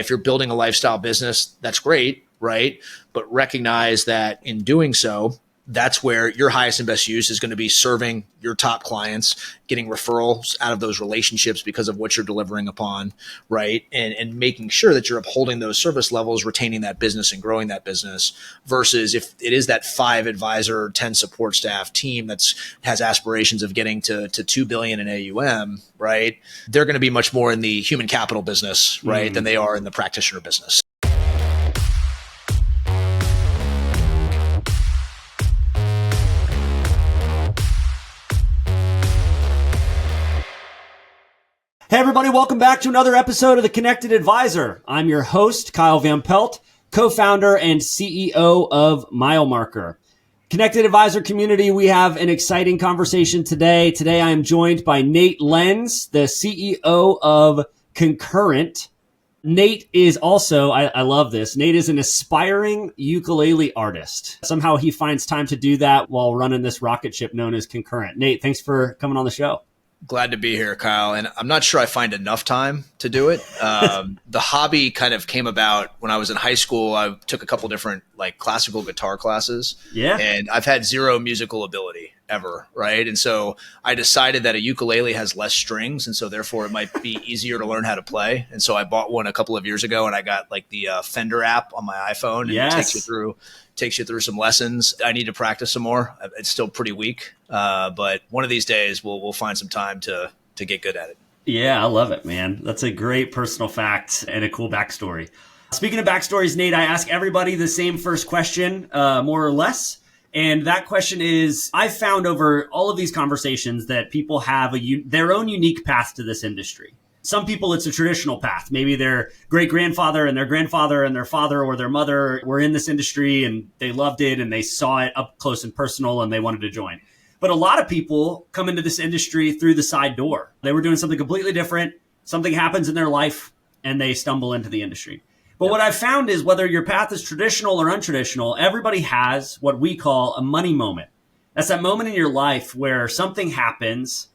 If you're building a lifestyle business, that's great, right? But recognize that in doing so, that's where your highest and best use is going to be serving your top clients, getting referrals out of those relationships because of what you're delivering upon, right? And making sure that you're upholding those service levels, retaining that business and growing that business, versus if it is that 5 advisor, 10 support staff team has aspirations of getting to 2 billion in AUM, right? They're going to be much more in the human capital business, right? Than they are in the practitioner business. Hey everybody, welcome back to another episode of The Connected Advisor. I'm your host, Kyle Van Pelt, co-founder and CEO of Milemarker. Connected Advisor community, we have an exciting conversation today. Today I am joined by Nate Lenz, the CEO of Concurrent. Nate is also, I love this, Nate is an aspiring ukulele artist. Somehow he finds time to do that while running this rocket ship known as Concurrent. Nate, thanks for coming on the show. Glad to be here, Kyle. And I'm not sure I find enough time to do it. The hobby kind of came about when I was in high school. I took a couple different classical guitar classes. Yeah. And I've had zero musical ability ever, right? And so I decided that a ukulele has less strings, and so therefore it might be easier to learn how to play. And so I bought one a couple of years ago, and I got the Fender app on my iPhone, and it takes you through some lessons. I need to practice some more. It's still pretty weak, but one of these days we'll find some time to get good at it. Yeah, I love it, man. That's a great personal fact and a cool backstory. Speaking of backstories, Nate, I ask everybody the same first question, more or less. And that question is, I've found over all of these conversations that people have their own unique path to this industry. Some people, it's a traditional path. Maybe their great-grandfather and their grandfather and their father or their mother were in this industry and they loved it and they saw it up close and personal and they wanted to join. But a lot of people come into this industry through the side door. They were doing something completely different. Something happens in their life and they stumble into the industry. But what I've found is whether your path is traditional or untraditional, everybody has what we call a money moment. That's that moment in your life where something happens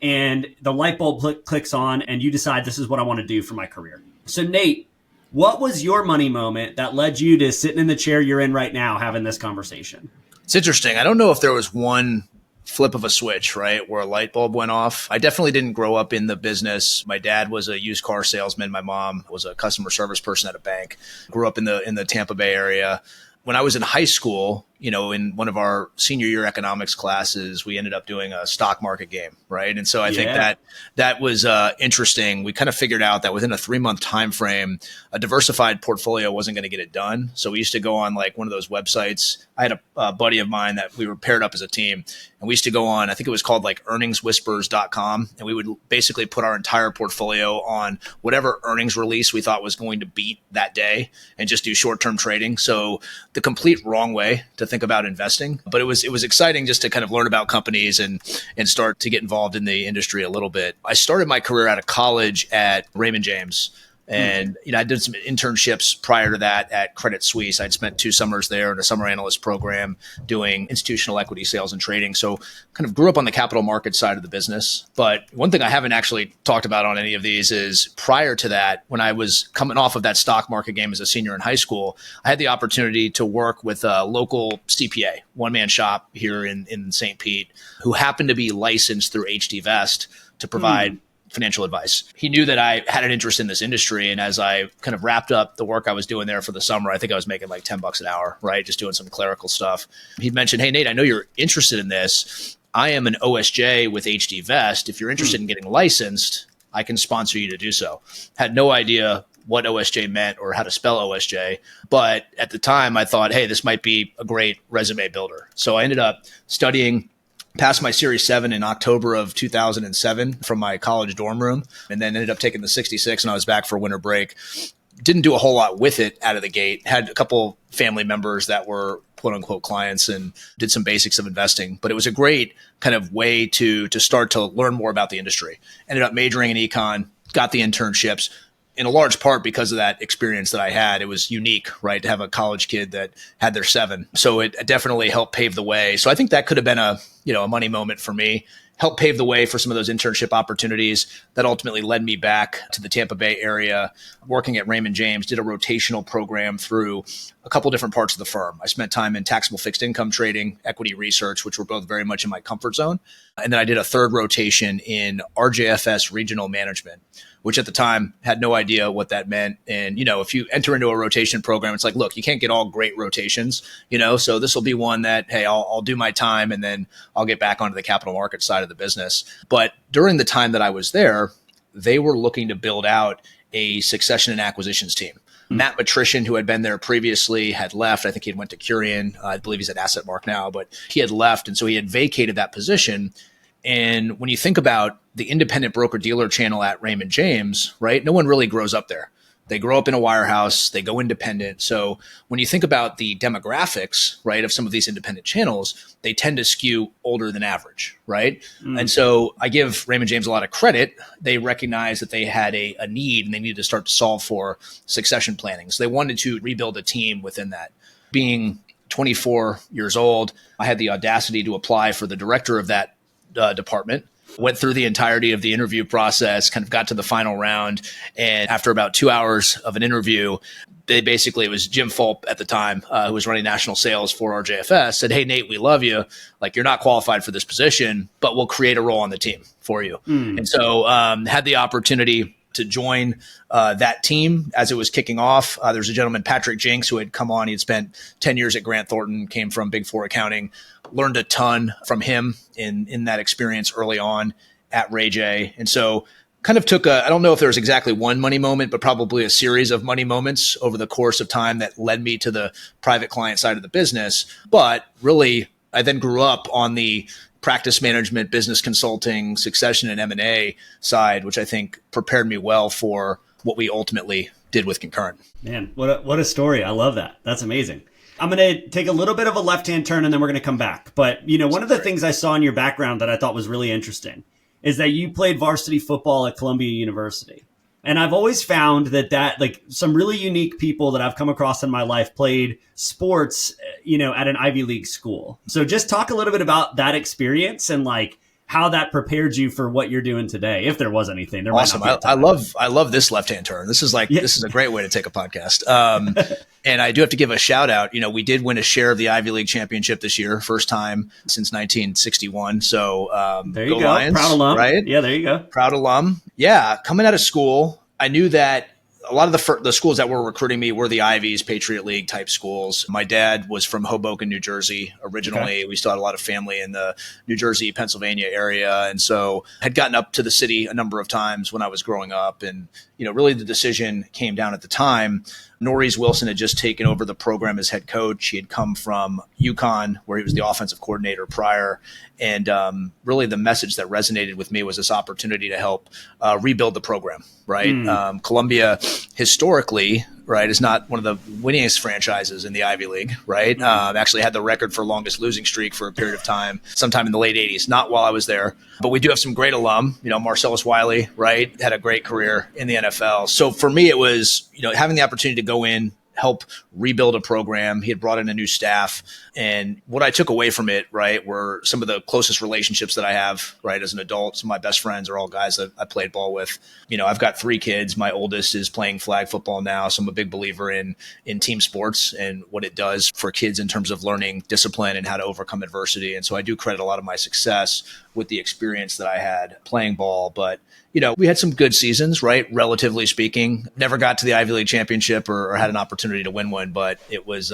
and the light bulb clicks on and you decide this is what I want to do for my career. So Nate, what was your money moment that led you to sitting in the chair you're in right now having this conversation? It's interesting. I don't know if there was one flip of a switch, right, where a light bulb went off. I definitely didn't grow up in the business. My dad was a used car salesman. My mom was a customer service person at a bank. Grew up in the Tampa Bay area. When I was in high school, in one of our senior year economics classes, we ended up doing a stock market game, right? And so I think that was interesting. We kind of figured out that within a 3-month time frame, a diversified portfolio wasn't going to get it done. So we used to go on one of those websites. I had a buddy of mine that we were paired up as a team, and we used to go on, I think it was called earningswhispers.com, and we would basically put our entire portfolio on whatever earnings release we thought was going to beat that day and just do short-term trading. So the complete wrong way to think about investing, but it was exciting just to kind of learn about companies and start to get involved in the industry a little bit. I started my career out of college at Raymond James. And I did some internships prior to that at Credit Suisse. I'd spent 2 summers there in a summer analyst program doing institutional equity sales and trading. So kind of grew up on the capital market side of the business. But one thing I haven't actually talked about on any of these is prior to that, when I was coming off of that stock market game as a senior in high school, I had the opportunity to work with a local CPA, one-man shop here in St. Pete, who happened to be licensed through HD Vest to provide financial advice. He knew that I had an interest in this industry. And as I kind of wrapped up the work I was doing there for the summer, I think I was making $10 an hour, right? Just doing some clerical stuff. He mentioned, hey, Nate, I know you're interested in this. I am an OSJ with HD Vest. If you're interested in getting licensed, I can sponsor you to do so. Had no idea what OSJ meant or how to spell OSJ. But at the time I thought, hey, this might be a great resume builder. So I ended up studying, passed my Series 7 in October of 2007 from my college dorm room, and then ended up taking the 66 and I was back for winter break. Didn't do a whole lot with it out of the gate. Had a couple family members that were quote unquote clients and did some basics of investing, but it was a great kind of way to start to learn more about the industry. Ended up majoring in econ, got the internships, in a large part because of that experience that I had. It was unique, right, to have a college kid that had their 7. So it definitely helped pave the way. So I think that could have been a money moment for me. helped pave the way for some of those internship opportunities that ultimately led me back to the Tampa Bay area, working at Raymond James, did a rotational program through a couple different parts of the firm. I spent time in taxable fixed income trading, equity research, which were both very much in my comfort zone. And then I did a third rotation in RJFS regional management, which at the time had no idea what that meant. And, if you enter into a rotation program, it's like, look, you can't get all great rotations, so this will be one that, hey, I'll do my time and then I'll get back onto the capital market side of the business. But during the time that I was there, they were looking to build out a succession and acquisitions team. Matt Matrician, who had been there previously, had left. I think he had went to Curian. I believe he's at AssetMark now, but he had left. And so he had vacated that position. And when you think about the independent broker-dealer channel at Raymond James, right, no one really grows up there. They grow up in a wirehouse, they go independent. So when you think about the demographics, right, of some of these independent channels, they tend to skew older than average, right? And so I give Raymond James a lot of credit. They recognized that they had a need and they needed to start to solve for succession planning. So they wanted to rebuild a team within that. Being 24 years old, I had the audacity to apply for the director of that department. Went through the entirety of the interview process, kind of got to the final round. And after about 2 hours of an interview, it was Jim Fulp at the time, who was running national sales for RJFS, said, "Hey, Nate, we love you. Like, you're not qualified for this position, but we'll create a role on the team for you." And so had the opportunity to join that team as it was kicking off. There's a gentleman, Patrick Jinks, who had come on. He had spent 10 years at Grant Thornton, came from Big Four accounting, learned a ton from him in that experience early on at Ray J. And so kind of took I don't know if there was exactly one money moment, but probably a series of money moments over the course of time that led me to the private client side of the business. But really, I then grew up on the practice management, business consulting, succession, and M&A side, which I think prepared me well for what we ultimately did with Concurrent. Man, what a story. I love that. That's amazing. I'm going to take a little bit of a left-hand turn and then we're going to come back. But, one of the things I saw in your background that I thought was really interesting is that you played varsity football at Columbia University. And I've always found that like some really unique people that I've come across in my life played sports, at an Ivy League school. So just talk a little bit about that experience and like how that prepared you for what you're doing today, if there was anything. There awesome. I love this left-hand turn. This is This is a great way to take a podcast. And I do have to give a shout out. We did win a share of the Ivy League championship this year, first time since 1961. So there you go. Lions, proud alum, right? Yeah, there you go. Proud alum. Yeah, coming out of school, I knew that a lot of the schools that were recruiting me were the Ivies, Patriot League type schools. My dad was from Hoboken, New Jersey originally. Okay. We still had a lot of family in the New Jersey, Pennsylvania area. And so had gotten up to the city a number of times when I was growing up. And, really the decision came down at the time. Norris Wilson had just taken over the program as head coach. He had come from UConn, where he was the offensive coordinator prior. And really the message that resonated with me was this opportunity to help rebuild the program, right? Columbia historically, right, is not one of the winningest franchises in the Ivy League, right? Actually had the record for longest losing streak for a period of time, sometime in the late 80s, not while I was there. But we do have some great alum, Marcellus Wiley, right, had a great career in the NFL. So for me, it was, having the opportunity to go in, help rebuild a program. He had brought in a new staff. And what I took away from it, right, were some of the closest relationships that I have, right, as an adult. Some of my best friends are all guys that I played ball with. I've got 3 kids. My oldest is playing flag football now. So I'm a big believer in team sports and what it does for kids in terms of learning discipline and how to overcome adversity. And so I do credit a lot of my success with the experience that I had playing ball. But we had some good seasons, right? Relatively speaking, never got to the Ivy League championship or had an opportunity to win one, but it was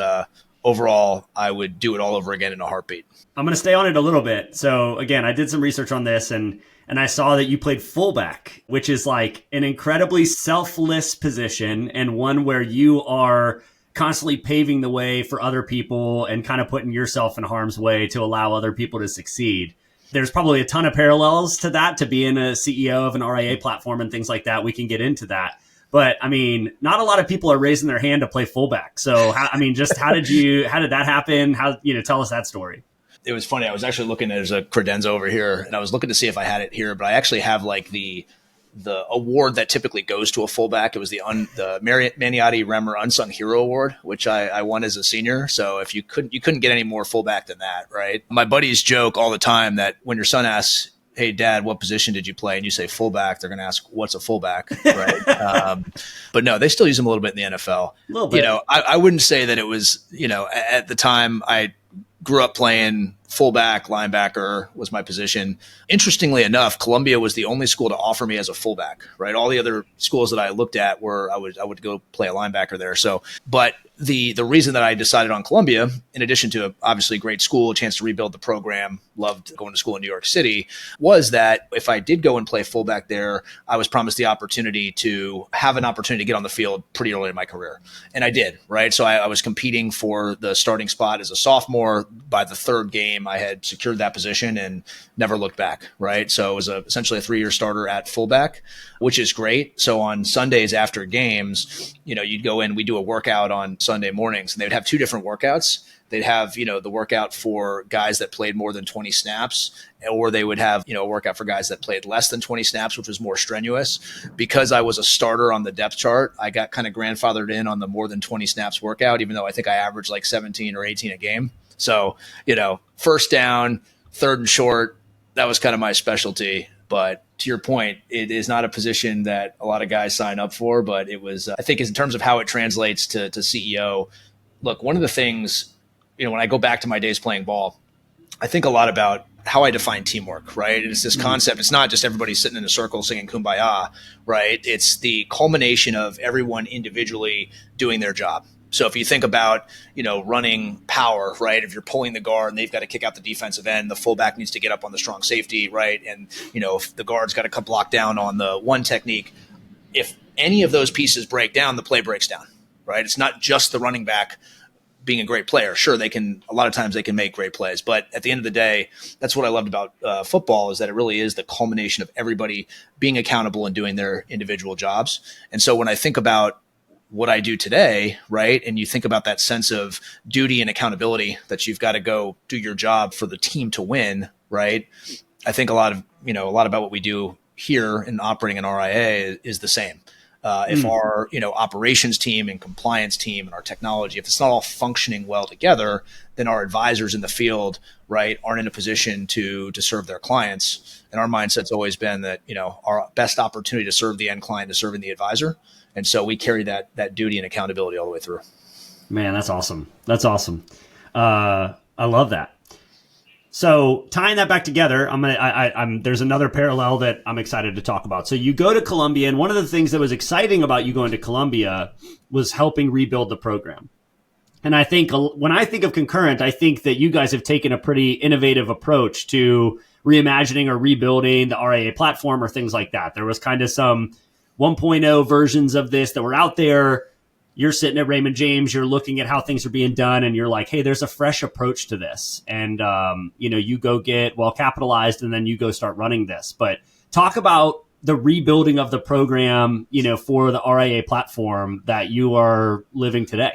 overall, I would do it all over again in a heartbeat. I'm going to stay on it a little bit. So again, I did some research on this and I saw that you played fullback, which is like an incredibly selfless position and one where you are constantly paving the way for other people and kind of putting yourself in harm's way to allow other people to succeed. There's probably a ton of parallels to that, to being a CEO of an RIA platform and things like that. We can get into that. But I mean, not a lot of people are raising their hand to play fullback. So, how did that happen? Tell us that story. It was funny. I was actually looking, there's a credenza over here, and I was looking to see if I had it here, but I actually have like the award that typically goes to a fullback. It was the Maniotti Remmer Unsung Hero Award, which I won as a senior. So if you couldn't get any more fullback than that, right? My buddies joke all the time that when your son asks, hey, Dad, what position did you play? And you say fullback, they're going to ask, what's a fullback, right? But no, they still use them a little bit in the NFL. A little bit. I wouldn't say that it was, at the time I grew up playing fullback, linebacker was my position. Interestingly enough, Columbia was the only school to offer me as a fullback, right? All the other schools that I looked at were I would go play a linebacker there. So, but the reason that I decided on Columbia, in addition to obviously great school, a chance to rebuild the program, loved going to school in New York City, was that if I did go and play fullback there, I was promised the opportunity to have an opportunity to get on the field pretty early in my career. And I did, right? So I was competing for the starting spot as a sophomore. By the third game, I had secured that position and never looked back, right? So it was essentially a 3-year starter at fullback, which is great. So on Sundays after games, you'd go in, we do a workout on Sunday mornings, and they'd have 2 different workouts. They'd have, the workout for guys that played more than 20 snaps, or they would have, a workout for guys that played less than 20 snaps, which was more strenuous. Because I was a starter on the depth chart, I got kind of grandfathered in on the more than 20 snaps workout, even though I think I averaged like 17 or 18 a game. So, first down, third and short, that was kind of my specialty. But to your point, it is not a position that a lot of guys sign up for, but it was, I think in terms of how it translates to CEO, look, one of the things, when I go back to my days playing ball, I think a lot about how I define teamwork, right? It's this concept. It's not just everybody sitting in a circle singing Kumbaya, right? It's the culmination of everyone individually doing their job. So if you think about, running power, right? If you're pulling the guard and they've got to kick out the defensive end, the fullback needs to get up on the strong safety, right? And, if the guard's got to come block down on the one technique, if any of those pieces break down, the play breaks down, right? It's not just the running back being a great player. Sure, a lot of times they can make great plays, but at the end of the day, that's what I loved about football, is that it really is the culmination of everybody being accountable and doing their individual jobs. And so when I think about what I do today, right, and you think about that sense of duty and accountability that you've got to go do your job for the team to win, right? I think a lot about what we do here in operating an RIA is the same. If our operations team and compliance team and our technology, if it's not all functioning well together, then our advisors in the field, right, aren't in a position to serve their clients. And our mindset's always been that our best opportunity to serve the end client is serving the advisor, and so we carry that duty and accountability all the way through. Man, that's awesome. That's awesome. I love that. So tying that back together, there's another parallel that I'm excited to talk about. So you go to Columbia, and one of the things that was exciting about you going to Columbia was helping rebuild the program. And I think when I think of Concurrent, I think that you guys have taken a pretty innovative approach to reimagining or rebuilding the RIA platform or things like that. There was kind of some 1.0 versions of this that were out there. You're sitting at Raymond James, you're looking at how things are being done, and you're like, hey, there's a fresh approach to this. And, you go get well capitalized, and then you go start running this. But talk about the rebuilding of the program, for the RIA platform that you are living today.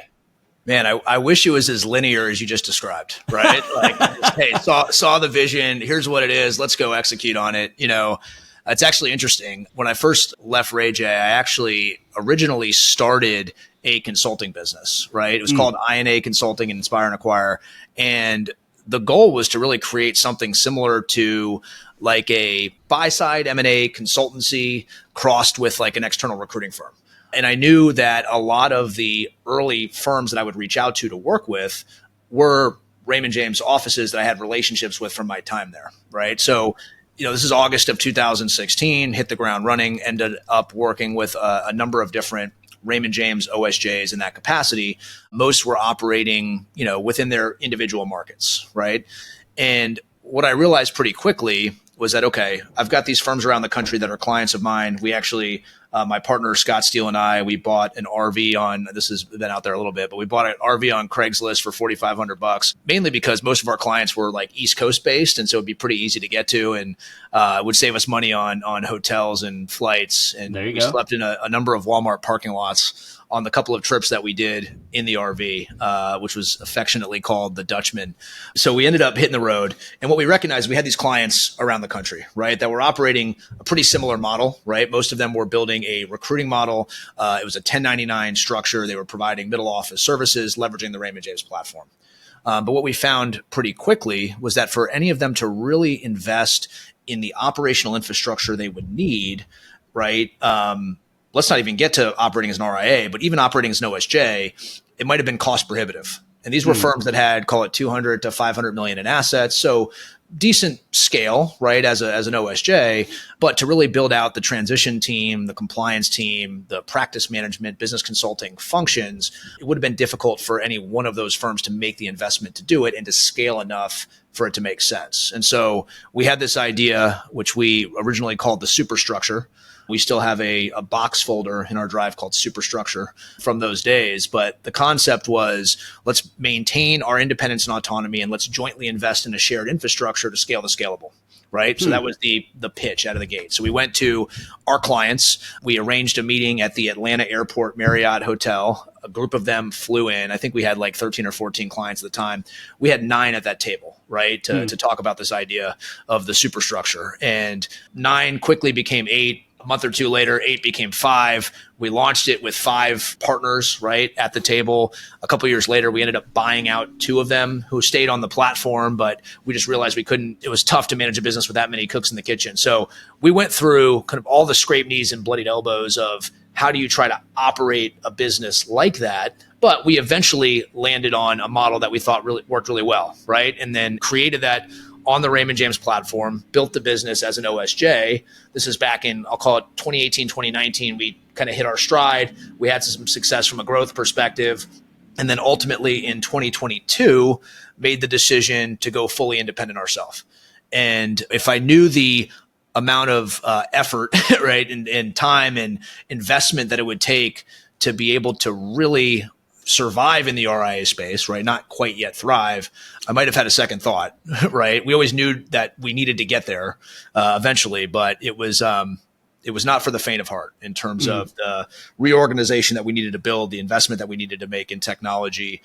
Man, I wish it was as linear as you just described, right? Like, hey, saw the vision. Here's what it is. Let's go execute on it. It's actually interesting. When I first left Ray J, I actually originally started a consulting business, right? It was called INA Consulting and Inspire and Acquire. And the goal was to really create something similar to like a buy-side M&A consultancy crossed with like an external recruiting firm. And I knew that a lot of the early firms that I would reach out to work with were Raymond James offices that I had relationships with from my time there, right? So, this is August of 2016, hit the ground running, ended up working with a number of different Raymond James OSJs in that capacity. Most were operating, within their individual markets, right? And what I realized pretty quickly was that, okay, I've got these firms around the country that are clients of mine. We actually, my partner Scott Steele and I, we bought an RV this has been out there a little bit, but we bought an RV on Craigslist for $4,500, mainly because most of our clients were like East Coast based. And so it'd be pretty easy to get to, and it would save us money on hotels and flights. And we slept in a number of Walmart parking lots on the couple of trips that we did in the RV, which was affectionately called the Dutchman. So we ended up hitting the road. And what we recognized, we had these clients around the country, right, that were operating a pretty similar model, right? Most of them were building a recruiting model. It was a 1099 structure. They were providing middle office services, leveraging the Raymond James platform. But what we found pretty quickly was that for any of them to really invest in the operational infrastructure they would need, right? Let's not even get to operating as an RIA, but even operating as an OSJ, it might have been cost prohibitive. And these were firms that had, call it 200 to 500 million in assets. So decent scale, right, as an OSJ, but to really build out the transition team, the compliance team, the practice management, business consulting functions, it would have been difficult for any one of those firms to make the investment to do it and to scale enough for it to make sense. And so we had this idea, which we originally called the superstructure. We still have a box folder in our drive called Superstructure from those days. But the concept was, let's maintain our independence and autonomy, and let's jointly invest in a shared infrastructure to scale the scalable. Right. So that was the pitch out of the gate. So we went to our clients. We arranged a meeting at the Atlanta Airport Marriott Hotel. A group of them flew in. I think we had like 13 or 14 clients at the time. We had 9 at that table, right, to talk about this idea of the superstructure. And 9 quickly became 8. A month or two later, 8 became 5. We launched it with 5 partners, right, at the table. A couple of years later, we ended up buying out 2 of them who stayed on the platform, but we just realized we couldn't. It was tough to manage a business with that many cooks in the kitchen. So we went through kind of all the scraped knees and bloodied elbows of how do you try to operate a business like that? But we eventually landed on a model that we thought really worked really well, right? And then created that on the Raymond James platform, built the business as an OSJ. This is back in, I'll call it 2018, 2019. We kind of hit our stride. We had some success from a growth perspective. And then ultimately in 2022, made the decision to go fully independent ourselves. And if I knew the amount of effort, right, and time and investment that it would take to be able to really survive in the RIA space, right? Not quite yet thrive. I might have had a second thought, right? We always knew that we needed to get there eventually, but it was not for the faint of heart in terms of the reorganization that we needed to build, the investment that we needed to make in technology,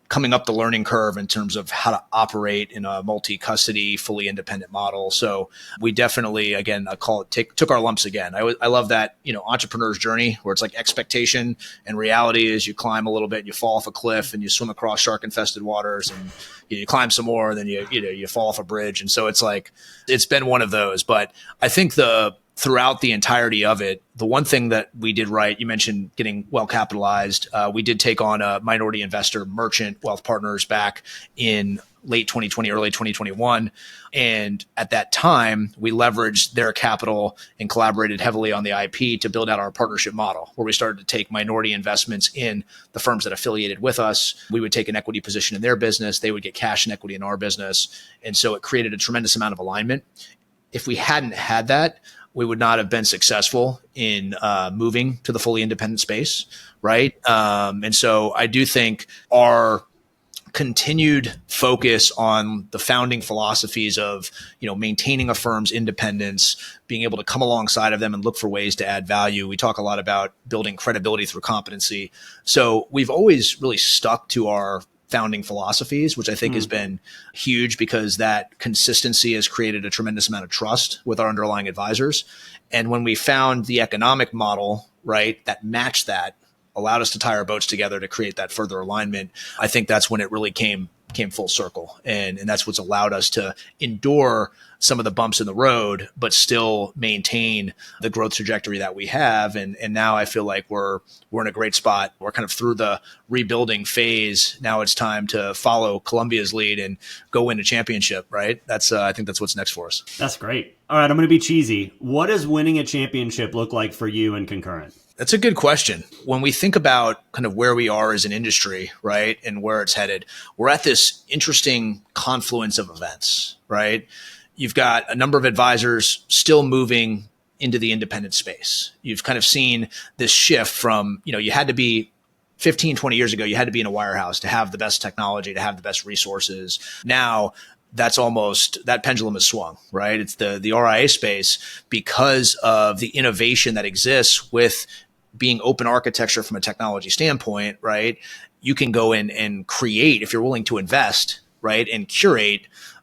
coming up the learning curve in terms of how to operate in a multi-custody, fully independent model. So we definitely, again, I call it took our lumps again. I love that, entrepreneur's journey where it's like expectation and reality is you climb a little bit, you fall off a cliff and you swim across shark infested waters and you climb some more, and then you fall off a bridge. And so it's like, it's been one of those, but I think throughout the entirety of it, the one thing that we did right, you mentioned getting well capitalized. We did take on a minority investor, Merchant Wealth Partners, back in late 2020, early 2021. And at that time, we leveraged their capital and collaborated heavily on the IP to build out our partnership model, where we started to take minority investments in the firms that affiliated with us. We would take an equity position in their business. They would get cash and equity in our business. And so it created a tremendous amount of alignment. If we hadn't had that, we would not have been successful in moving to the fully independent space, right? And so I do think our continued focus on the founding philosophies of, maintaining a firm's independence, being able to come alongside of them and look for ways to add value. We talk a lot about building credibility through competency. So we've always really stuck to our founding philosophies, which I think has been huge because that consistency has created a tremendous amount of trust with our underlying advisors. And when we found the economic model, right, that matched that, allowed us to tie our boats together to create that further alignment, I think that's when it really came full circle. And that's what's allowed us to endure some of the bumps in the road, but still maintain the growth trajectory that we have. And now I feel like we're in a great spot. We're kind of through the rebuilding phase. Now it's time to follow Columbia's lead and go win a championship, right? I think that's what's next for us. That's great. All right, I'm going to be cheesy. What does winning a championship look like for you and Concurrent? That's a good question. When we think about kind of where we are as an industry, right, and where it's headed, we're at this interesting confluence of events, right? You've got a number of advisors still moving into the independent space. You've kind of seen this shift from, you had to be 15, 20 years ago, you had to be in a wirehouse to have the best technology, to have the best resources. Now, that pendulum has swung, right? It's the RIA space, because of the innovation that exists with being open architecture from a technology standpoint, right? You can go in and create, if you're willing to invest, right, and curate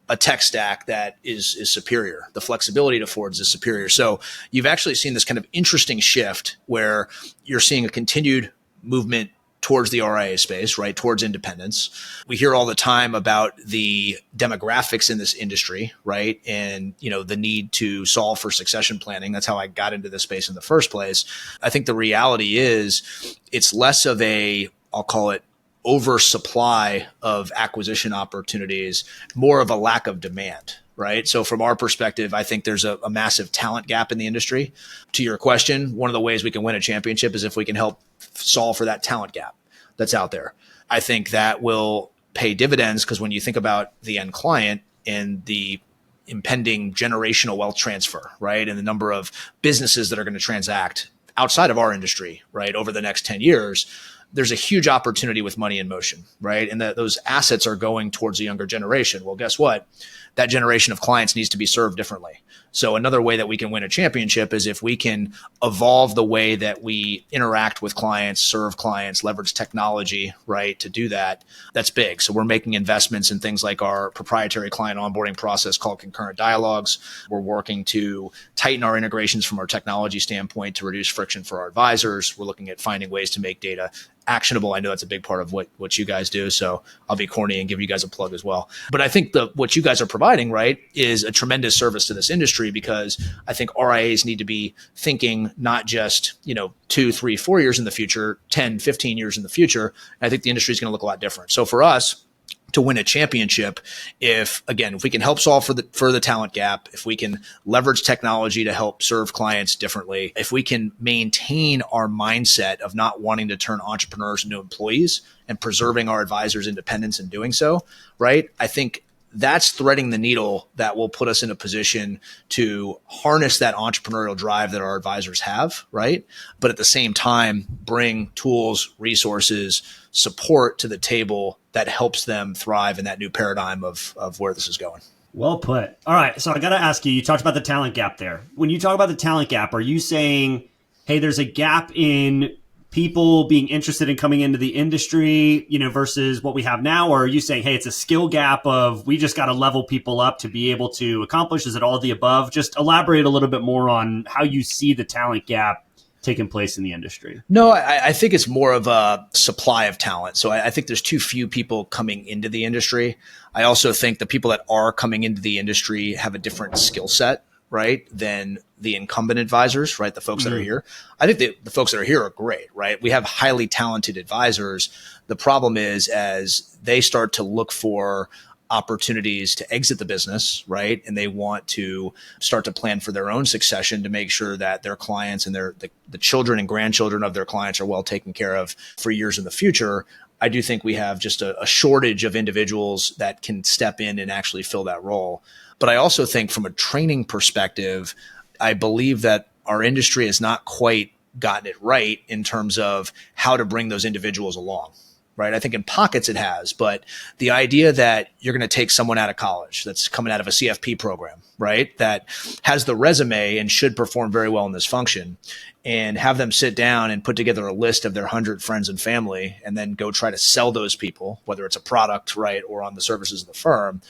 a tech stack that is superior. The flexibility it affords is superior. So you've actually seen this kind of interesting shift where you're seeing a continued movement towards the RIA space, right? Towards independence. We hear all the time about the demographics in this industry, right? And, the need to solve for succession planning. That's how I got into this space in the first place. I think the reality is it's less of I'll call it oversupply of acquisition opportunities, more of a lack of demand. Right. So from our perspective, I think there's a massive talent gap in the industry. To your question, one of the ways we can win a championship is if we can help solve for that talent gap that's out there. I think that will pay dividends because when you think about the end client and the impending generational wealth transfer, right, and the number of businesses that are going to transact outside of our industry, right, over the next 10 years, there's a huge opportunity with money in motion, right? And those assets are going towards the younger generation. Well, guess what? That generation of clients needs to be served differently. So another way that we can win a championship is if we can evolve the way that we interact with clients, serve clients, leverage technology, right, to do that. That's big. So we're making investments in things like our proprietary client onboarding process called Concurrent Dialogues. We're working to tighten our integrations from our technology standpoint to reduce friction for our advisors. We're looking at finding ways to make data actionable. I know that's a big part of what you guys do. So I'll be corny and give you guys a plug as well. But I think what you guys are providing, right, is a tremendous service to this industry because I think RIAs need to be thinking not just, 2, 3, 4 years in the future, 10, 15 years in the future. I think the industry is going to look a lot different. So for us, to win a championship, if we can help solve for the talent gap, if we can leverage technology to help serve clients differently, if we can maintain our mindset of not wanting to turn entrepreneurs into employees and preserving our advisors' independence in doing so, right? I think that's threading the needle that will put us in a position to harness that entrepreneurial drive that our advisors have, right? But at the same time, bring tools, resources, support to the table that helps them thrive in that new paradigm of where this is going. Well put. All right. So I got to ask you talked about the talent gap there. When you talk about the talent gap, are you saying, hey, there's a gap in people being interested in coming into the industry, versus what we have now? Or are you saying, hey, it's a skill gap of we just got to level people up to be able to accomplish? Is it all of the above? Just elaborate a little bit more on how you see the talent gap taking place in the industry. No, I think it's more of a supply of talent. So I think there's too few people coming into the industry. I also think the people that are coming into the industry have a different skill set, right, than the incumbent advisors, right, the folks that are here. I think the folks that are here are great, right? We have highly talented advisors. The problem is as they start to look for opportunities to exit the business, right? And they want to start to plan for their own succession to make sure that their clients and the children and grandchildren of their clients are well taken care of for years in the future. I do think we have just a shortage of individuals that can step in and actually fill that role. But I also think from a training perspective, I believe that our industry has not quite gotten it right in terms of how to bring those individuals along. Right. I think in pockets it has, but the idea that you're going to take someone out of college that's coming out of a CFP program, right, that has the resume and should perform very well in this function and have them sit down and put together a list of their 100 friends and family and then go try to sell those people, whether it's a product, right, or on the services of the firm,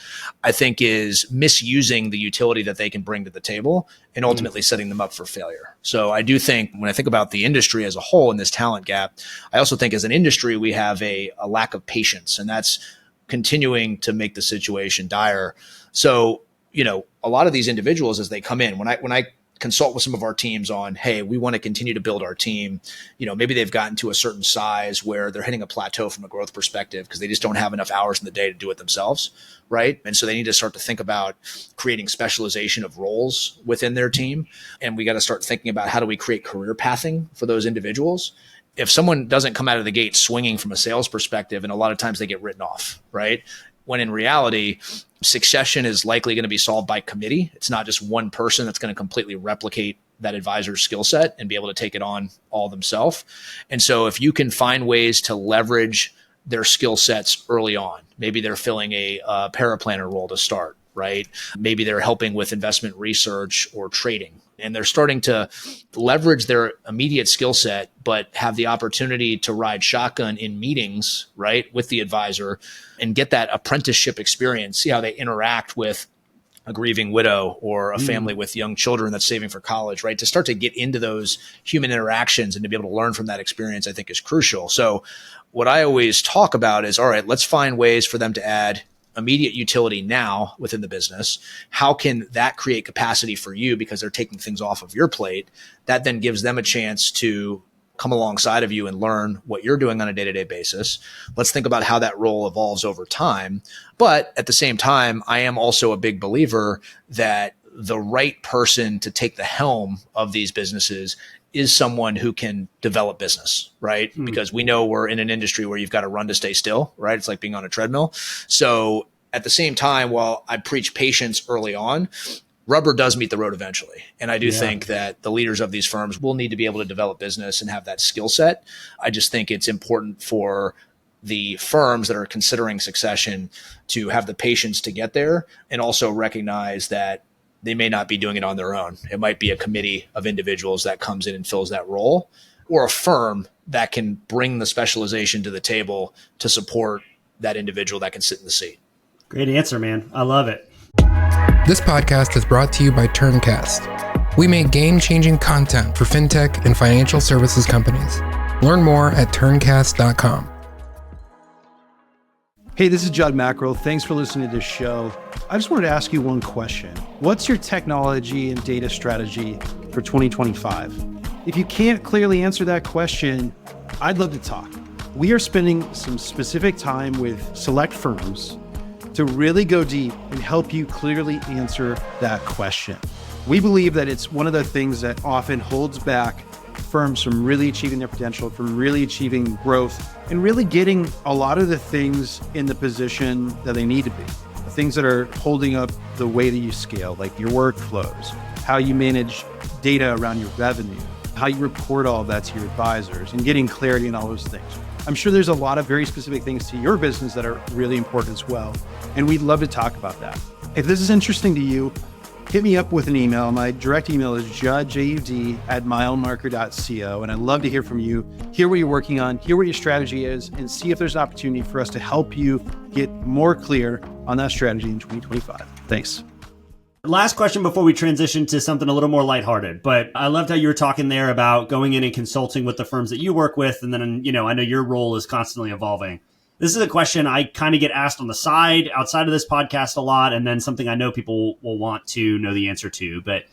I think is misusing the utility that they can bring to the table and ultimately setting them up for failure. So I do think when I think about the industry as a whole in this talent gap, I also think as an industry, we have a lack of patience, and that's continuing to make the situation dire. So, a lot of these individuals as they come in, when I consult with some of our teams on, hey, we want to continue to build our team, maybe they've gotten to a certain size where they're hitting a plateau from a growth perspective because they just don't have enough hours in the day to do it themselves, right? And so they need to start to think about creating specialization of roles within their team. And we got to start thinking about how do we create career pathing for those individuals. If someone doesn't come out of the gate swinging from a sales perspective, and a lot of times they get written off, right? When in reality, succession is likely going to be solved by committee. It's not just one person that's going to completely replicate that advisor's skill set and be able to take it on all themselves. And so if you can find ways to leverage their skill sets early on, maybe they're filling a paraplanner role to start, right? Maybe they're helping with investment research or trading, and they're starting to leverage their immediate skill set, but have the opportunity to ride shotgun in meetings, right, with the advisor and get that apprenticeship experience, see how they interact with a grieving widow or a family with young children that's saving for college, right? To start to get into those human interactions and to be able to learn from that experience, I think is crucial. So what I always talk about is, all right, let's find ways for them to add immediate utility now within the business. How can that create capacity for you because they're taking things off of your plate? That then gives them a chance to come alongside of you and learn what you're doing on a day-to-day basis. Let's think about how that role evolves over time. But at the same time, I am also a big believer that the right person to take the helm of these businesses is someone who can develop business, right? Because we know we're in an industry where you've got to run to stay still, right? It's like being on a treadmill. So at the same time, while I preach patience early on, rubber does meet the road eventually. And I do think that the leaders of these firms will need to be able to develop business and have that skill set. I just think it's important for the firms that are considering succession to have the patience to get there and also recognize that they may not be doing it on their own. It might be a committee of individuals that comes in and fills that role, or a firm that can bring the specialization to the table to support that individual that can sit in the seat. Great answer, man. I love it. This podcast is brought to you by Turncast. We make game-changing content for fintech and financial services companies. Learn more at turncast.com. Hey, this is Judd Mackerel. Thanks for listening to this show. I just wanted to ask you one question. What's your technology and data strategy for 2025? If you can't clearly answer that question, I'd love to talk. We are spending some specific time with select firms to really go deep and help you clearly answer that question. We believe that it's one of the things that often holds back firms from really achieving their potential, from really achieving growth, and really getting a lot of the things in the position that they need to be. The things that are holding up the way that you scale, like your workflows, how you manage data around your revenue, how you report all of that to your advisors, and getting clarity in all those things. I'm sure there's a lot of very specific things to your business that are really important as well, and we'd love to talk about that. If this is interesting to you, hit me up with an email. My direct email is judd@milemarker.co, and I'd love to hear from you, hear what you're working on, hear what your strategy is, and see if there's an opportunity for us to help you get more clear on that strategy in 2025. Thanks. Last question before we transition to something a little more lighthearted, but I loved how you were talking there about going in and consulting with the firms that you work with. And then, I know your role is constantly evolving. This is a question I kind of get asked on the side outside of this podcast a lot. And then something I know people will want to know the answer to. But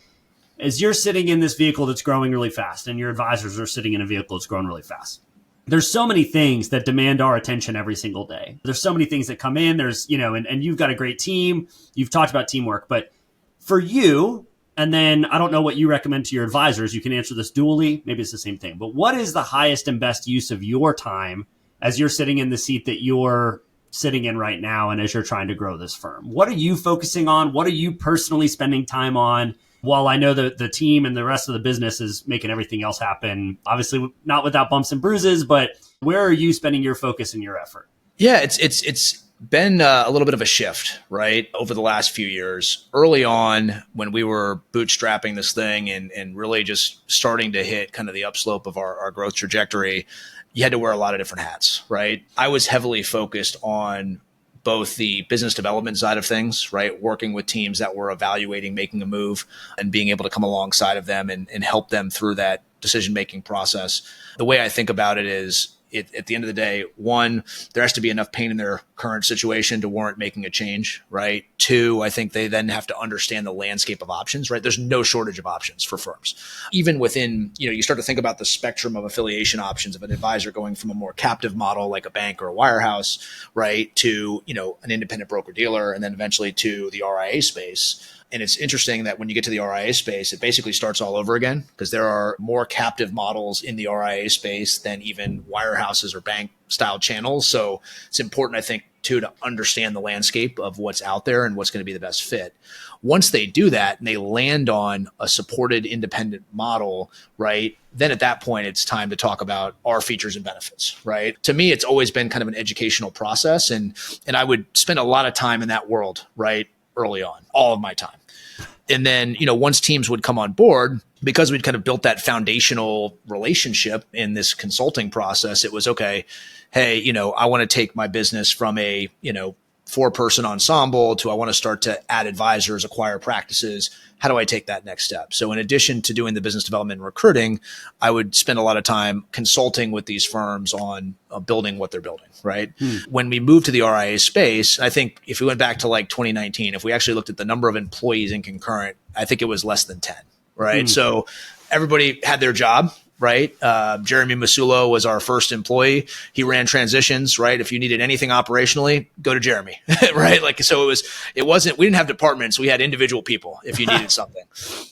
as you're sitting in this vehicle that's growing really fast and your advisors are sitting in a vehicle that's growing really fast, there's so many things that demand our attention every single day. There's so many things that come in. There's, and you've got a great team. You've talked about teamwork, but for you, and then I don't know what you recommend to your advisors. You can answer this dually. Maybe it's the same thing. But what is the highest and best use of your time as you're sitting in the seat that you're sitting in right now and as you're trying to grow this firm? What are you focusing on? What are you personally spending time on? While I know that the team and the rest of the business is making everything else happen, obviously not without bumps and bruises, but where are you spending your focus and your effort? Yeah, it's been a little bit of a shift, right? Over the last few years. Early on, when we were bootstrapping this thing and really just starting to hit kind of the upslope of our growth trajectory, you had to wear a lot of different hats, right? I was heavily focused on both the business development side of things, right? Working with teams that were evaluating, making a move, and being able to come alongside of them and help them through that decision-making process. The way I think about it is, at the end of the day, one, there has to be enough pain in their current situation to warrant making a change, right? Two, I think they then have to understand the landscape of options, right? There's no shortage of options for firms. Even within, you start to think about the spectrum of affiliation options of an advisor going from a more captive model like a bank or a wirehouse, right, to, an independent broker dealer, and then eventually to the RIA space. And it's interesting that when you get to the RIA space, it basically starts all over again because there are more captive models in the RIA space than even wirehouses or bank style channels. So it's important, I think, too, to understand the landscape of what's out there and what's going to be the best fit. Once they do that and they land on a supported independent model, right, then at that point, it's time to talk about our features and benefits, right? To me, it's always been kind of an educational process. And I would spend a lot of time in that world, right, early on, all of my time. And then, once teams would come on board, because we'd kind of built that foundational relationship in this consulting process, it was okay. Hey, I want to take my business from a, 4-person ensemble to I want to start to add advisors, acquire practices. How do I take that next step? So in addition to doing the business development and recruiting, I would spend a lot of time consulting with these firms on building what they're building, right? When we moved to the RIA space, I think if we went back to like 2019, if we actually looked at the number of employees in Concurrent, I think it was less than 10, right? So everybody had their job, right? Jeremy Masulo was our first employee. He ran transitions, right? If you needed anything operationally, go to Jeremy, right? Like, so it wasn't, we didn't have departments. We had individual people if you needed something.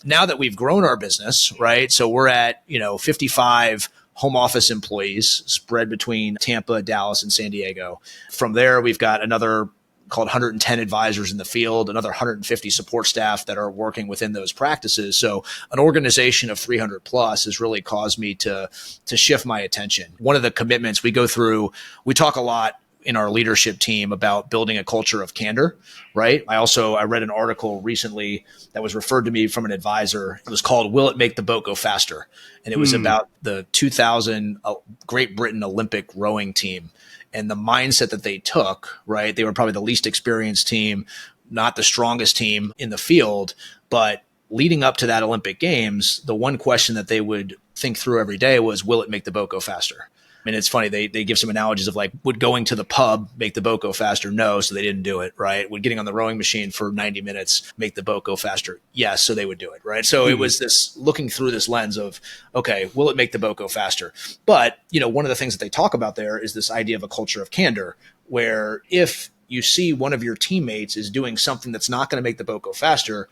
Now that we've grown our business, right? So we're at, 55 home office employees spread between Tampa, Dallas, and San Diego. From there, we've got another called 110 advisors in the field, another 150 support staff that are working within those practices. So an organization of 300 plus has really caused me to shift my attention. One of the commitments we go through, we talk a lot in our leadership team about building a culture of candor, right? I read an article recently that was referred to me from an advisor. It was called, Will It Make the Boat Go Faster? And it was about the 2000 Great Britain Olympic rowing team. And the mindset that they took, right? They were probably the least experienced team, not the strongest team in the field, but leading up to that Olympic Games, the one question that they would think through every day was, will it make the boat go faster? And it's funny, they give some analogies of like, would going to the pub make the boat go faster? No, so they didn't do it, right? Would getting on the rowing machine for 90 minutes make the boat go faster? Yes, so they would do it, right? So it was this looking through this lens of, okay, will it make the boat go faster? But, one of the things that they talk about there is this idea of a culture of candor, where if you see one of your teammates is doing something that's not going to make the boat go faster,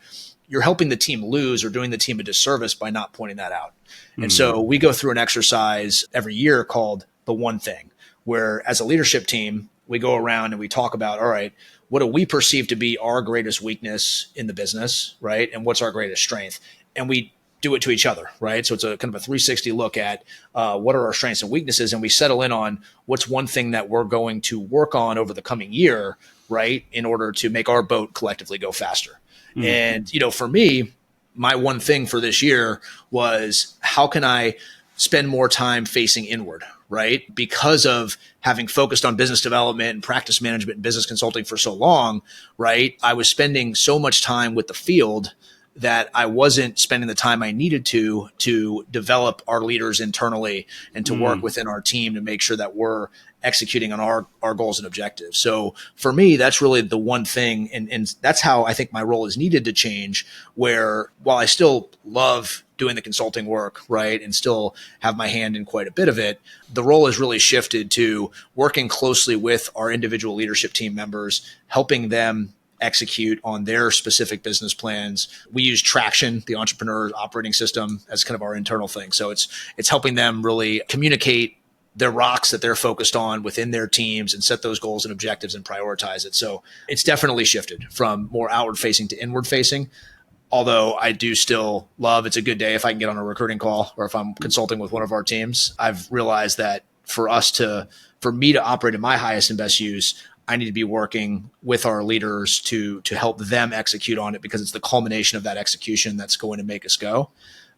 you're helping the team lose or doing the team a disservice by not pointing that out. And so we go through an exercise every year called the one thing, where as a leadership team, we go around and we talk about, all right, what do we perceive to be our greatest weakness in the business, right? And what's our greatest strength? And we do it to each other, right? So it's a kind of a 360 look at what are our strengths and weaknesses, and we settle in on what's one thing that we're going to work on over the coming year, right, in order to make our boat collectively go faster. And, for me, my one thing for this year was, how can I spend more time facing inward, right? Because of having focused on business development and practice management and business consulting for so long, right? I was spending so much time with the field that I wasn't spending the time I needed to develop our leaders internally and to work within our team to make sure that we're executing on our goals and objectives. So for me, that's really the one thing. And that's how I think my role is needed to change, where while I still love doing the consulting work, right, and still have my hand in quite a bit of it, the role has really shifted to working closely with our individual leadership team members, helping them execute on their specific business plans. We use Traction, the entrepreneur operating system, as kind of our internal thing. So it's helping them really communicate their rocks that they're focused on within their teams and set those goals and objectives and prioritize it. So it's definitely shifted from more outward facing to inward facing. Although I do still love, it's a good day if I can get on a recruiting call or if I'm consulting with one of our teams. I've realized that for me to operate in my highest and best use, I need to be working with our leaders to help them execute on it, because it's the culmination of that execution that's going to make us go.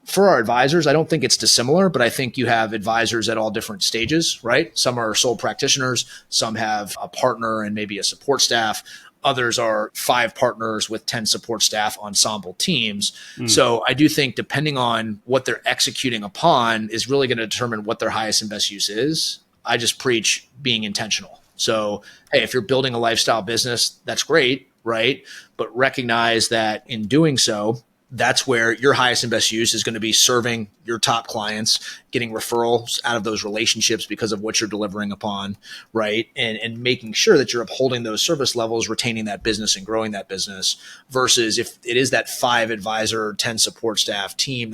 For our advisors, I don't think it's dissimilar, but I think you have advisors at all different stages, right? Some are sole practitioners, some have a partner and maybe a support staff. Others are 5 partners with 10 support staff ensemble teams. So I do think depending on what they're executing upon is really going to determine what their highest and best use is. I just preach being intentional. So, hey, if you're building a lifestyle business, that's great, right? But recognize that in doing so, that's where your highest and best use is going to be serving your top clients, getting referrals out of those relationships because of what you're delivering upon, right? And making sure that you're upholding those service levels, retaining that business and growing that business, versus if it is that 5 advisor, 10 support staff team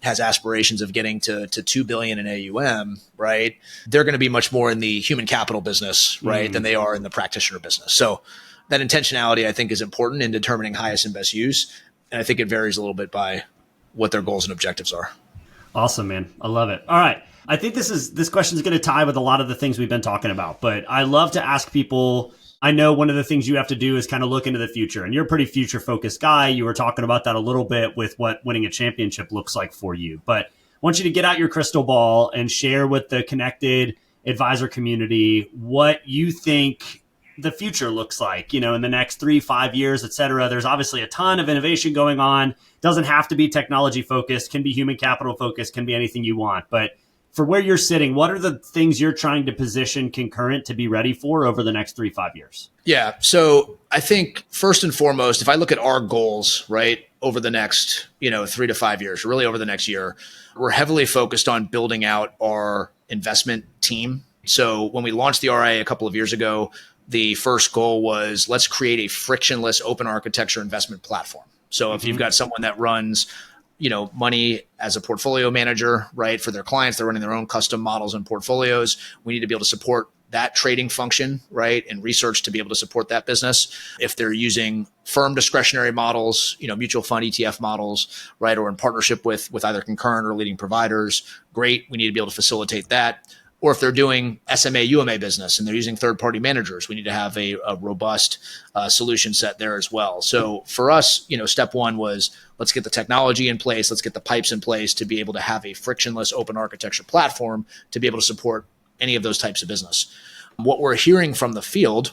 has aspirations of getting to 2 billion in AUM, right? They're going to be much more in the human capital business, right, than they are in the practitioner business. So that intentionality, I think, is important in determining highest and best use. And I think it varies a little bit by what their goals and objectives are. Awesome, man. I love it. All right. I think this question is going to tie with a lot of the things we've been talking about, but I love to ask people, I know one of the things you have to do is kind of look into the future, and you're a pretty future focused guy. You were talking about that a little bit with what winning a championship looks like for you, but I want you to get out your crystal ball and share with the connected advisor community what you think the future looks like, in the next 3-5 years, et cetera. There's obviously a ton of innovation going on. Doesn't have to be technology focused, can be human capital focused, can be anything you want. But for where you're sitting, what are the things you're trying to position Concurrent to be ready for over the next 3-5 years? Yeah. So I think first and foremost, if I look at our goals, right, over the next, 3 to 5 years, really over the next year, we're heavily focused on building out our investment team. So when we launched the RIA a couple of years ago, the first goal was let's create a frictionless open architecture investment platform. So if you've got someone that runs, money as a portfolio manager, right, for their clients, they're running their own custom models and portfolios. We need to be able to support that trading function, right, and research to be able to support that business. If they're using firm discretionary models, mutual fund ETF models, right, or in partnership with either Concurrent or leading providers, great. We need to be able to facilitate that. Or if they're doing SMA, UMA business and they're using third-party managers, we need to have a robust solution set there as well. So for us, step one was let's get the technology in place, let's get the pipes in place to be able to have a frictionless open architecture platform to be able to support any of those types of business. What we're hearing from the field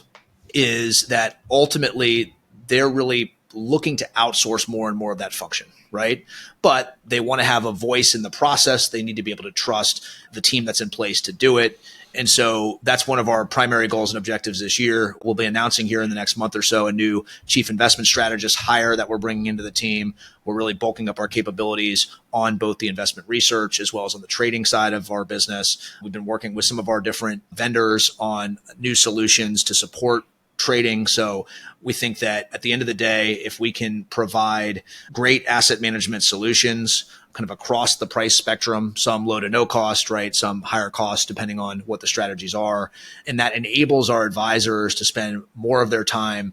is that ultimately they're really looking to outsource more and more of that function, right? But they want to have a voice in the process. They need to be able to trust the team that's in place to do it. And so that's one of our primary goals and objectives this year. We'll be announcing here in the next month or so a new chief investment strategist hire that we're bringing into the team. We're really bulking up our capabilities on both the investment research as well as on the trading side of our business. We've been working with some of our different vendors on new solutions to support trading. So we think that at the end of the day, if we can provide great asset management solutions kind of across the price spectrum, some low to no cost, right? Some higher cost, depending on what the strategies are. And that enables our advisors to spend more of their time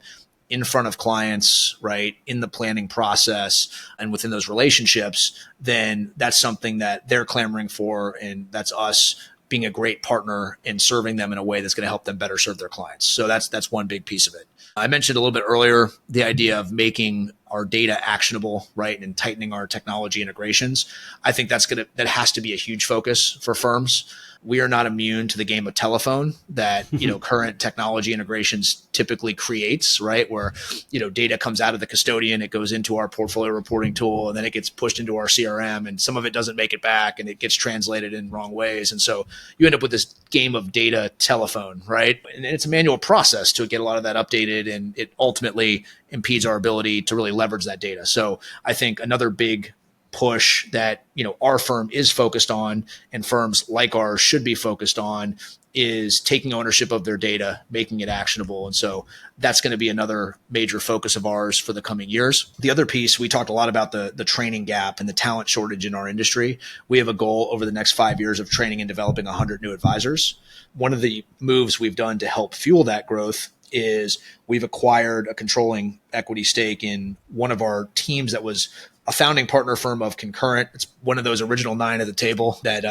in front of clients, right, in the planning process and within those relationships, then that's something that they're clamoring for. And that's us being a great partner and serving them in a way that's going to help them better serve their clients. So that's one big piece of it. I mentioned a little bit earlier the idea of making our data actionable, right, and tightening our technology integrations. I think that has to be a huge focus for firms. We are not immune to the game of telephone that, current technology integrations typically creates, right? Where, data comes out of the custodian, it goes into our portfolio reporting tool, and then it gets pushed into our CRM, and some of it doesn't make it back and it gets translated in wrong ways. And so you end up with this game of data telephone, right? And it's a manual process to get a lot of that updated, and it ultimately impedes our ability to really leverage that data. So I think another big push that our firm is focused on and firms like ours should be focused on is taking ownership of their data, making it actionable. And so that's going to be another major focus of ours for the coming years. The other piece, we talked a lot about the training gap and the talent shortage in our industry. We have a goal over the next 5 years of training and developing 100 new advisors. One of the moves we've done to help fuel that growth is we've acquired a controlling equity stake in one of our teams that was a founding partner firm of Concurrent. It's one of those original 9 at the table that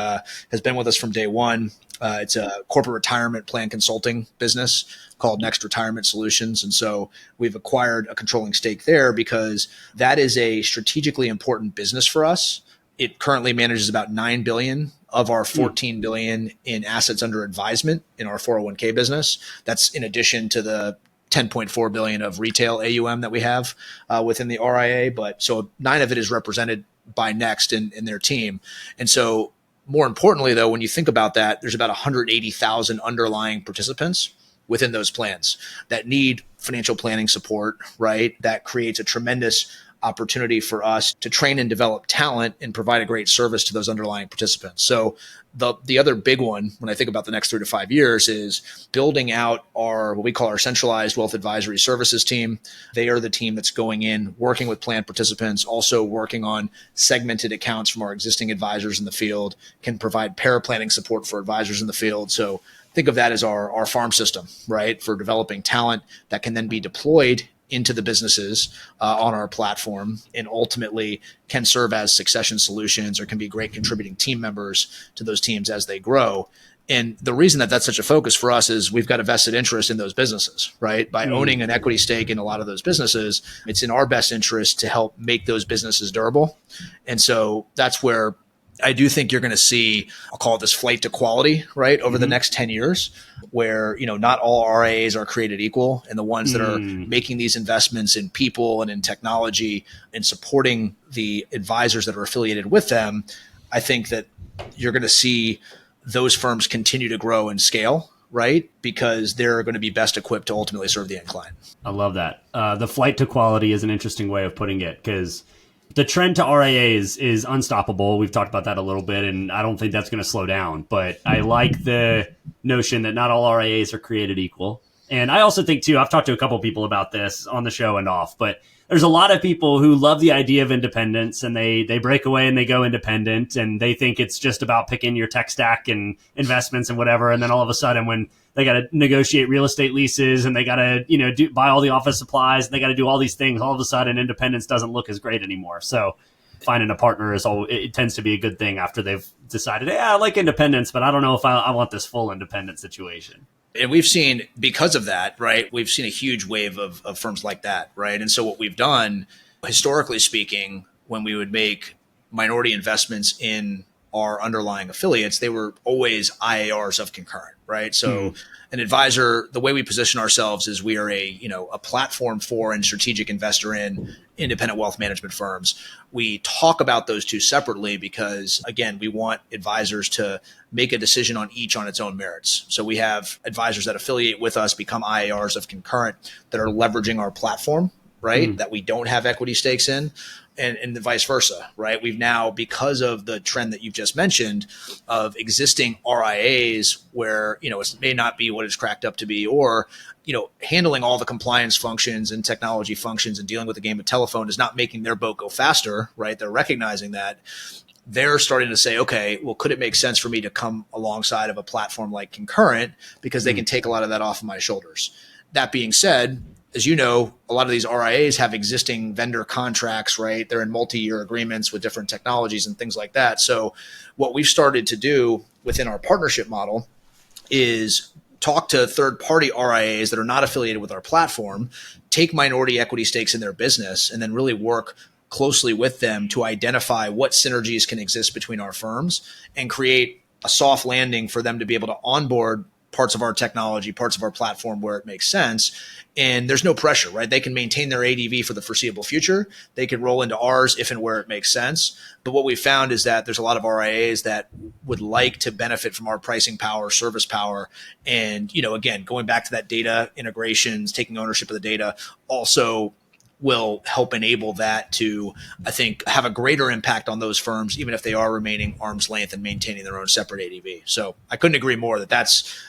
has been with us from day one. It's a corporate retirement plan consulting business called Next Retirement Solutions. And so we've acquired a controlling stake there because that is a strategically important business for us. It currently manages about $9 billion of our $14 billion in assets under advisement in our 401k business. That's in addition to the $10.4 billion of retail AUM that we have within the RIA. But so 9 of it is represented by Next in their team. And so more importantly, though, when you think about that, there's about 180,000 underlying participants within those plans that need financial planning support, right? That creates a tremendous opportunity for us to train and develop talent and provide a great service to those underlying participants. So the other big one, when I think about the next 3 to 5 years, is building out what we call our centralized wealth advisory services team. They are the team that's going in, working with plan participants, also working on segmented accounts from our existing advisors in the field, can provide paraplanning support for advisors in the field. So think of that as our farm system, right? For developing talent that can then be deployed into the businesses on our platform and ultimately can serve as succession solutions or can be great contributing team members to those teams as they grow. And the reason that that's such a focus for us is we've got a vested interest in those businesses, right? By owning an equity stake in a lot of those businesses, it's in our best interest to help make those businesses durable. And so that's where I do think you're going to see, I'll call it this flight to quality, right, over the next 10 years, where, not all RIAs are created equal, and the ones that are making these investments in people and in technology and supporting the advisors that are affiliated with them, I think that you're going to see those firms continue to grow and scale, right? Because they're going to be best equipped to ultimately serve the end client. I love that. The flight to quality is an interesting way of putting it, because the trend to RIAs is unstoppable. We've talked about that a little bit, and I don't think that's going to slow down. But I like the notion that not all RIAs are created equal. And I also think, too, I've talked to a couple of people about this on the show and off, but there's a lot of people who love the idea of independence, and they break away and they go independent, and they think it's just about picking your tech stack and investments and whatever. And then all of a sudden, when they got to negotiate real estate leases and they got to buy all the office supplies and they got to do all these things, all of a sudden independence doesn't look as great anymore. So finding a partner it tends to be a good thing after they've decided, I like independence, but I don't know if I want this full independent situation. And we've seen, because of that, right, we've seen a huge wave of firms like that, right? And so what we've done, historically speaking, when we would make minority investments in our underlying affiliates, they were always IARs of Concurrent, right? So an advisor, the way we position ourselves is we are a platform for and strategic investor in independent wealth management firms. We talk about those two separately because, again, we want advisors to make a decision on each on its own merits. So we have advisors that affiliate with us, become IARs of Concurrent, that are leveraging our platform, right? That we don't have equity stakes in. And the vice versa, right? We've now, because of the trend that you've just mentioned of existing RIAs where, it may not be what it's cracked up to be, or, handling all the compliance functions and technology functions and dealing with the game of telephone is not making their boat go faster, right? They're recognizing that. They're starting to say, okay, well, could it make sense for me to come alongside of a platform like Concurrent because they can take a lot of that off of my shoulders? That being said, as you know, a lot of these RIAs have existing vendor contracts, right? They're in multi-year agreements with different technologies and things like that. So what we've started to do within our partnership model is talk to third-party RIAs that are not affiliated with our platform, take minority equity stakes in their business, and then really work closely with them to identify what synergies can exist between our firms and create a soft landing for them to be able to onboard parts of our technology, parts of our platform where it makes sense. And there's no pressure, right? They can maintain their ADV for the foreseeable future. They can roll into ours if and where it makes sense. But what we found is that there's a lot of RIAs that would like to benefit from our pricing power, service power. And, again, going back to that data integrations, taking ownership of the data also will help enable that to, I think, have a greater impact on those firms, even if they are remaining arm's length and maintaining their own separate ADV. So I couldn't agree more that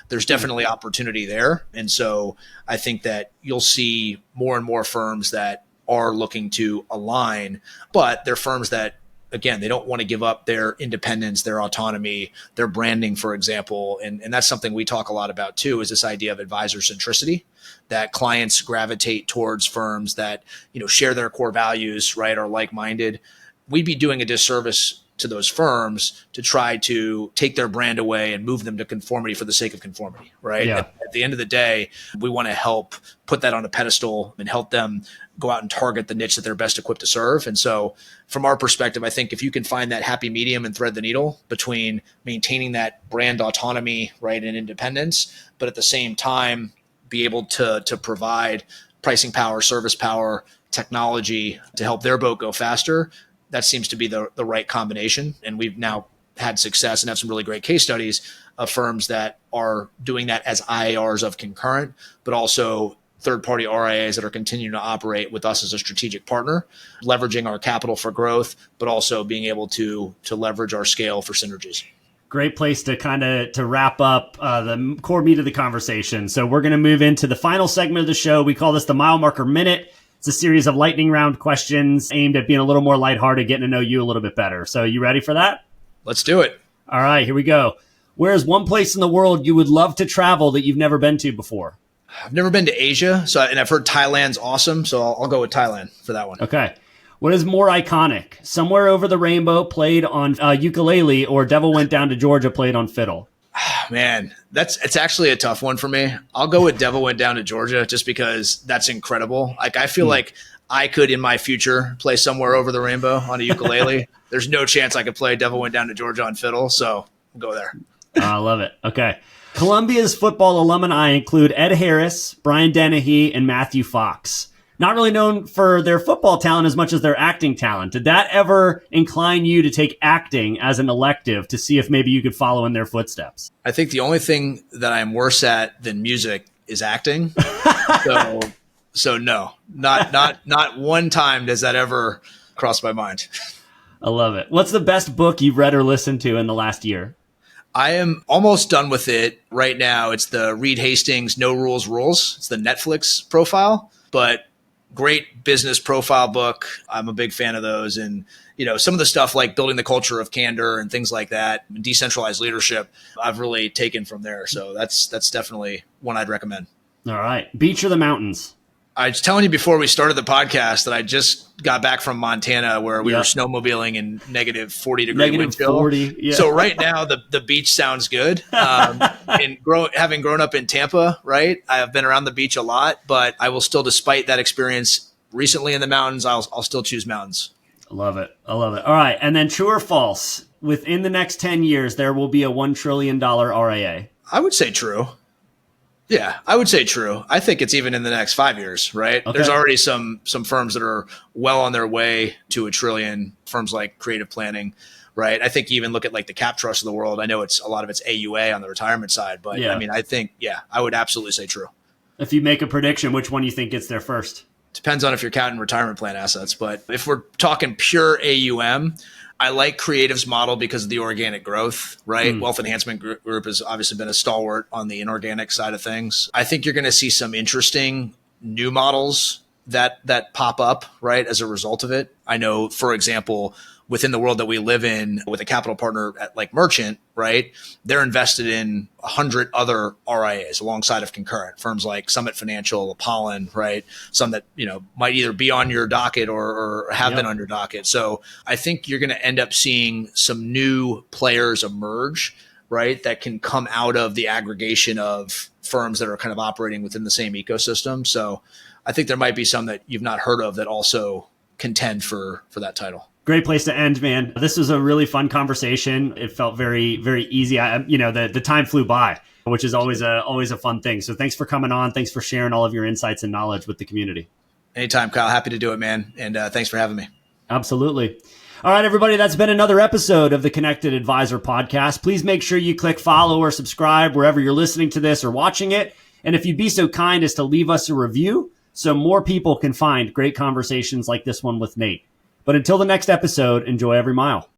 there's definitely opportunity there. And so I think that you'll see more and more firms that are looking to align, but they're firms that, again, they don't want to give up their independence, their autonomy, their branding, for example. And that's something we talk a lot about too, is this idea of advisor centricity, that clients gravitate towards firms that, share their core values, right, are like-minded. We'd be doing a disservice to those firms to try to take their brand away and move them to conformity for the sake of conformity, right? Yeah. At the end of the day, we want to help put that on a pedestal and help them go out and target the niche that they're best equipped to serve. And so from our perspective, I think if you can find that happy medium and thread the needle between maintaining that brand autonomy, right, and independence, but at the same time be able to provide pricing power, service power, technology to help their boat go faster, that seems to be the right combination. And we've now had success and have some really great case studies of firms that are doing that as IARs of Concurrent, but also third-party RIAs that are continuing to operate with us as a strategic partner, leveraging our capital for growth, but also being able to leverage our scale for synergies. Great place to wrap up the core meat of the conversation. So we're going to move into the final segment of the show. We call this the Milemarker Minute. It's a series of lightning round questions aimed at being a little more lighthearted, getting to know you a little bit better. So you ready for that? Let's do it. All right, here we go. Where is one place in the world you would love to travel that you've never been to before? I've never been to Asia, and I've heard Thailand's awesome, so I'll go with Thailand for that one. Okay. What is more iconic? Somewhere Over the Rainbow played on ukulele, or Devil Went Down to Georgia played on fiddle? Man, it's actually a tough one for me. I'll go with Devil Went Down to Georgia just because that's incredible. Like I feel like I could in my future play somewhere over the rainbow on a ukulele. There's no chance I could play Devil Went Down to Georgia on fiddle. So we'll go there. I love it. Okay. Columbia's football alumni include Ed Harris, Brian Dennehy, and Matthew Fox. Not really known for their football talent as much as their acting talent. Did that ever incline you to take acting as an elective to see if maybe you could follow in their footsteps? I think the only thing that I'm worse at than music is acting. So no, not one time does that ever cross my mind. I love it. What's the best book you've read or listened to in the last year? I am almost done with it right now. It's the Reed Hastings No Rules Rules. It's the Netflix profile, but great business profile book. I'm a big fan of those. And, some of the stuff like building the culture of candor and things like that, decentralized leadership, I've really taken from there. So that's definitely one I'd recommend. All right. Beach or the mountains? I was telling you before we started the podcast that I just got back from Montana where we were snowmobiling in negative 40 degree wind chill. 40, yeah. So right now the beach sounds good. And having grown up in Tampa, right, I have been around the beach a lot, but I will still, despite that experience recently in the mountains, I'll still choose mountains. I love it. All right. And then true or false, within the next 10 years, there will be a $1 trillion RIA. I would say true. Yeah, I would say true. I think it's even in the next 5 years, right? Okay. There's already some firms that are well on their way to $1 trillion, firms like Creative Planning, right? I think you even look at like the Cap Trust of the world. I know a lot of it's AUA on the retirement side, but yeah. I mean, I think, I would absolutely say true. If you make a prediction, which one you think gets there first? Depends on if you're counting retirement plan assets, but if we're talking pure AUM, I like Creative's model because of the organic growth, right? Wealth Enhancement Group has obviously been a stalwart on the inorganic side of things. I think you're going to see some interesting new models that pop up, right, as a result of it. I know, for example, within the world that we live in with a capital partner at like Merchant, right, they're invested in 100 other RIAs alongside of Concurrent, firms like Summit Financial, Apollon, right, some that, might either be on your docket or have been on your docket. So I think you're going to end up seeing some new players emerge, right, that can come out of the aggregation of firms that are kind of operating within the same ecosystem. So I think there might be some that you've not heard of that also contend for that title. Great place to end, man. This was a really fun conversation. It felt very, very easy. The time flew by, which is always a fun thing. So thanks for coming on. Thanks for sharing all of your insights and knowledge with the community. Anytime, Kyle. Happy to do it, man. And thanks for having me. Absolutely. All right, everybody, that's been another episode of the Connected Advisor podcast. Please make sure you click follow or subscribe wherever you're listening to this or watching it. And if you'd be so kind as to leave us a review so more people can find great conversations like this one with Nate. But until the next episode, enjoy every mile.